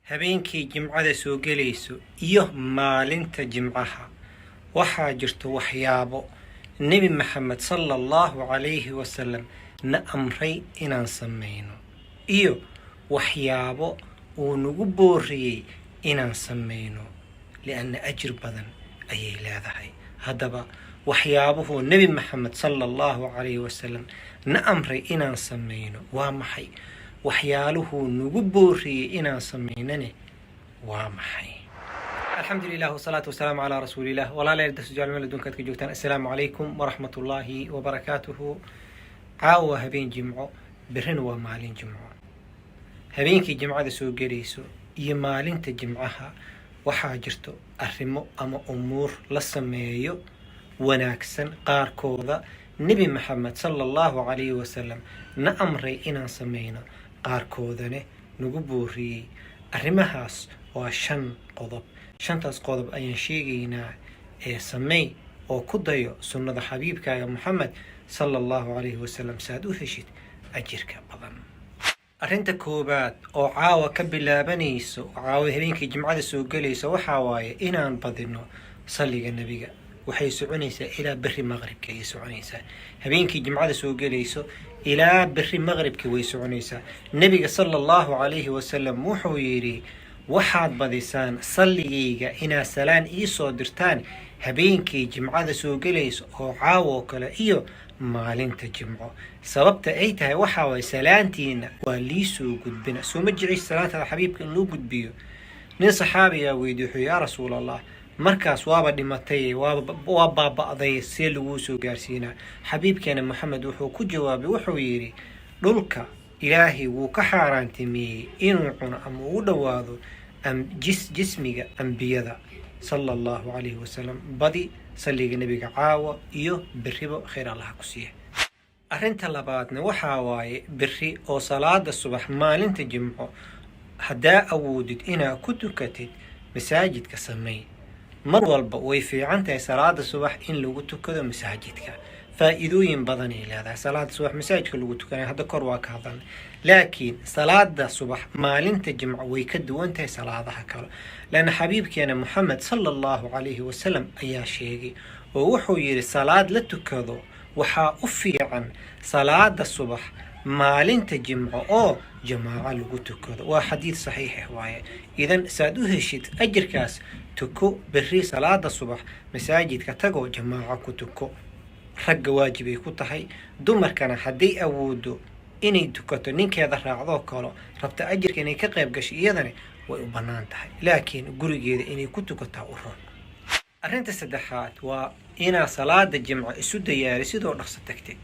habeenkii jimcada soo gelayso iyo maalinta jimcaha waxaa jirto waxyaabo nebi maxamed sallallahu calayhi wasallam na amray inaan samayno iyo waxyaabo uu nagu booriyey inaan samayno lianna ajir badan ayay leedahay. haddaba waxyaabuhu nebi maxamed sallallahu calayhi wasallam na amray inaan samayno waa maxay? waxyaaluhu nagu booriyey inaan samaynane waa maxay? alxamdulilah wasalaatu wasalaamu calaa rasuulilah. walaalayaal dasujaal meel adduunkaad ka joogtaan, assalaamu calaykum waraxmatullaahi wabarakaatuhu. caawa habeen jimco, berrina waa maalin jimco. habeenkii jimcada soo gelayso iyo maalinta jimcaha waxaa jirto arrimo ama umuur la sameeyo wanaagsan, qaarkooda nebi maxamed sallallahu calayhi wasallam na amray inaan samayno, qaarkoodane nagu booriyey. arrimahaas waa 5 qodob. 5taas qodob ayaan sheegaynaa ee sameey oo ku dayo sunnada xabiibkaaga Muhammad sallallahu calayhi wasallam saad u heshid ajirka badan. arrinta koobaad oo caawa ka bilaabanayso, caawa habeenkii jimcada soo gelayso, waxaa waaye inaan badino salliga nebiga. waxay soconaysaa ilaa berri maqribka ayay soconaysaa. habeenkii jimcada soo gelayso ilaa berri maqribka way soconaysaa. nebiga sallallahu calayhi wasallam wuxuu yidhi, waxaad badisaan salligayga inaad salaan ii soo dirtaan habeenkii jimcada soo gelayso oo caawo kale iyo maalinta jimco. sababta ay tahay waxaa waay salaantiina waa lii soo gudbina. soo ma jeceysa salaantada xabiibka in loo gudbiyo? nin saxaabiyaa weydiye wuxuu, yaa rasuulallah, markaas waaba dhimatay, waa baaba'day, see laguu soo gaarsiinaa? xabiibkeena maxamed wuxuu ku jawaabay, wuxuu yidhi, dhulka ilaahay wuu ka xaaraantimeeyey inuu cuno ama uu dhowaado jismiga ambiyada sallallahu calayhi wasallam. badi salliga nebiga caawa iyo berriba khayr allaha ku siiya. arrinta labaadna waxaa waaye berri oo salaada subax maalinta jimco haddaa awoodid inaad ku tukatid masaajidka sameey. mar walba way fiican tahay salaada subax in lagu tukado masaajidka. faa'iidooyin badan ay leedahay salaada subax masaajidka lagu tukanayo, hadda kor waa ka hadalnay. laakiin salaada subax maalinta jimco way ka duwan tahay salaadaha kale, laana xabiibkeena Muhammad sallallahu calayhi wasallam ayaa sheegay oo wuxuu yidhi, salaad la tukado waxaa u fiican salaada subax maalinta jimco oo jamaaco lagu tukado. waa xadiid saxiix waaye. idan saad u heshid ajirkaas, tuko berri salaada subax masaajidka tago jamaaco ku tuko. ragga waajibay ku tahay, dumarkana hadday awoodo inay tukato ninkeeda raacdoo kalo rabta ajirka inay ka qayb gasho, iyadana way u bannaan tahay, laakiin gurigeeda inay ku tukataa u roon. arrinta saddexaad waa inaad salaada jimco isu diyaarisid oo dhaqso tagtid.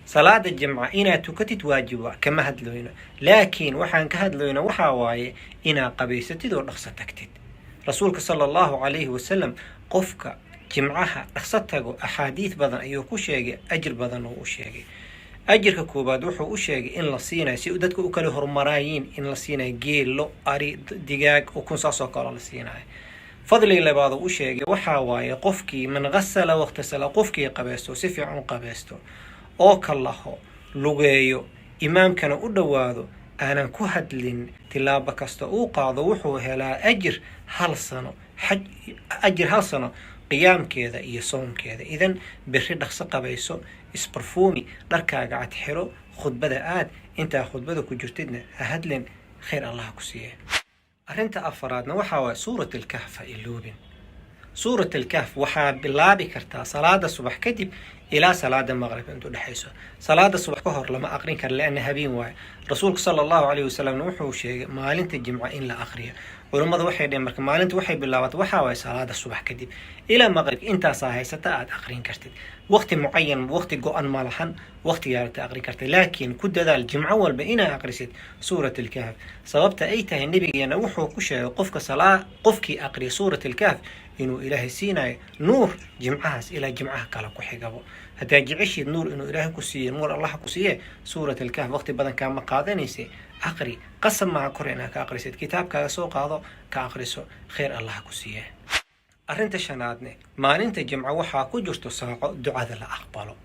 salaada jimca inaad tukatid waajib waa, kama hadlayno, laakiin waxaan ka hadlayno waxaa waaye inaad qabaysatid oo dhaqso tagtid. rasuulka sallallahu calayhi wasallam qofka jimcaha dhaqso tago axaadiid badan ayuu ku sheegay, ajir badan oo u sheegay. ajirka koobaad wuxuu u sheegay in la siinayo, si dadka u kala hormaraayiin, in la siinayo geel, lo, ari, digaag, ukun, saasoo kale la siinayo. fadliga labaad u sheegay waxaa waaye qofkii man ghasala waqtasala, qofkii qabaysto, si fiican u qabaysto oo kalaho, lugeeyo, imaamkana u dhowaado, aanan ku hadlin, tilaabo kasta uu qaado wuxuu helaa ajir 1 sano, ajir 1 sano qiyaamkeeda iyo soonkeeda. idan berri dhaqso qabayso, isbarfuumi, dharkaaga cad xiro, khudbada aad, intaa khudbada ku jirtidna ha hadlin, khayr allaha ku siiye. arrinta afaraadna waxaa waaye suurat alkahf ha iloobin. suurat alkahf waxaa bilaabi kartaa salaada subax kadib ilaa salaada maqrib intuu dhexayso. salaada subax ka hor lama aqrin karo lianna habeen waaye. rasuulka sallallahu calayhi wasallam wuxuu sheegay maalinta jimco in la aqriyo. culummadu waxay dhaheen marka maalinta waxay bilaabatay waxaa waaye salaada subax kadib ilaa maqrib, intaasaa haysata aad aqrin kartid. waqti mucayan, waqti go-an ma lahan, waqti yaarata aqrin kartid, laakiin ku dadaal jimco walba inaa aqrisid suurat alkahf. sababta ay tahay nebigeena wuxuu ku sheegay qofkii aqriya suurat alkahf inuu ilaahay siinayo nuur jimcahaas ilaa jimcaha kale ku xigabo. haddaa jeceshid nuur inuu ilaahay ku siiye, nuur allaha ku siiye, suurat alkahf waqti badan kaama qaadanaysa, aqri. qasab maaha kor inaad ka aqrisid, kitaabkaaga soo qaado ka aqriso, khayr allaha ku siiye. arrinta shanaadne, maalinta jimco waxaa ku jirto saaco ducada la aqbalo.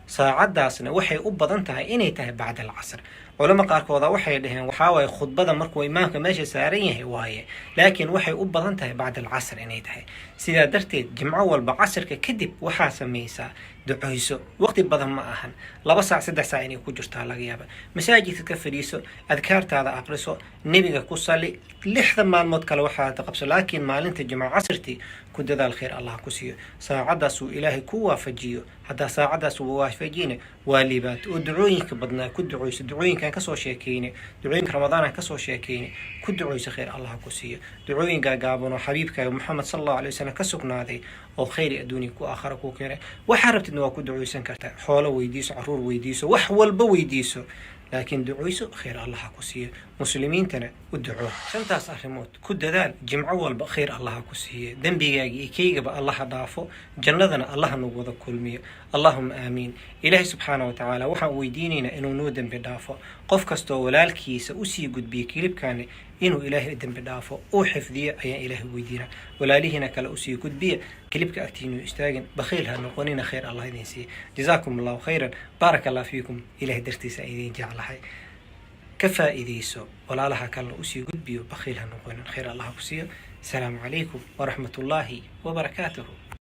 saacadaasna waxay u badan tahay inay tahay bacda alcasr. علماء قاركودا waxay dhaheen waxa way khudbada markuu imaamka meesha saaran yahay waaye laakiin waxay u badan tahay bacda al-casr inay tahay sida darteed jimco walba casrka kadib waxa sameeysa ducayso waqti badan ma ahan 2 saac 3 saac inay ku jirtaa laga yaaba masaajidka ka fadhiiso adkaartaada aqriso nabiga ku sali 6 maalmood kale waxa taqabso laakiin maalinta jimco casrti ku dadaal khayr Allah ku siiyo saacadaas uu ilaahay ku waafajiyo hada saacadaas uu waafajina waalibaat oo ducooyinka badnaa ku ducayso ducooyinkan ka soo sheekayne ducooyinka ramadaan ka soo sheekayne ku ducayso khayr Allah ku siiyo ducooyinka gaaban oo xabiibka Muhammad sallallahu alayhi wasallam ka sugnaaday oo khayr adduunyo ku aakhira ku keenay waxa rabtid waa ku ducaysan kartaa xoolo weydiiso caruur weydiiso wax walba weydiiso laakiin ducayso khayr Allah ku siiyo muslimiintana u duco shantaas arrimood ku dadaal jimco walba khayr Allah ku siiyo dambigaaga ikeyga Allah dhaafo jannadana Allah nagu wada kulmiyo Allahumma aamin ilaahi subhanahu wa ta'ala waxaan weydiinayna inuu noo dambi dhaafo qof kasto walaalkiisa u sii gudbiyo kilibkan inuu ilaahi dambi dhaafo oo xifdiyo ayaan ilaahi weydiina walaalihina kala u sii gudbiyo kilibka agtiinu istaagan bakhiilha noqonina khayr Allah idin siiyo jazaakumullahu khayran barakallahu fiikum ilaahi dartiisa idin jeclahay كفائديسو ولا لها كلا أسي قد بيو بخيلها نقول خير الله كسير السلام عليكم ورحمة الله وبركاته.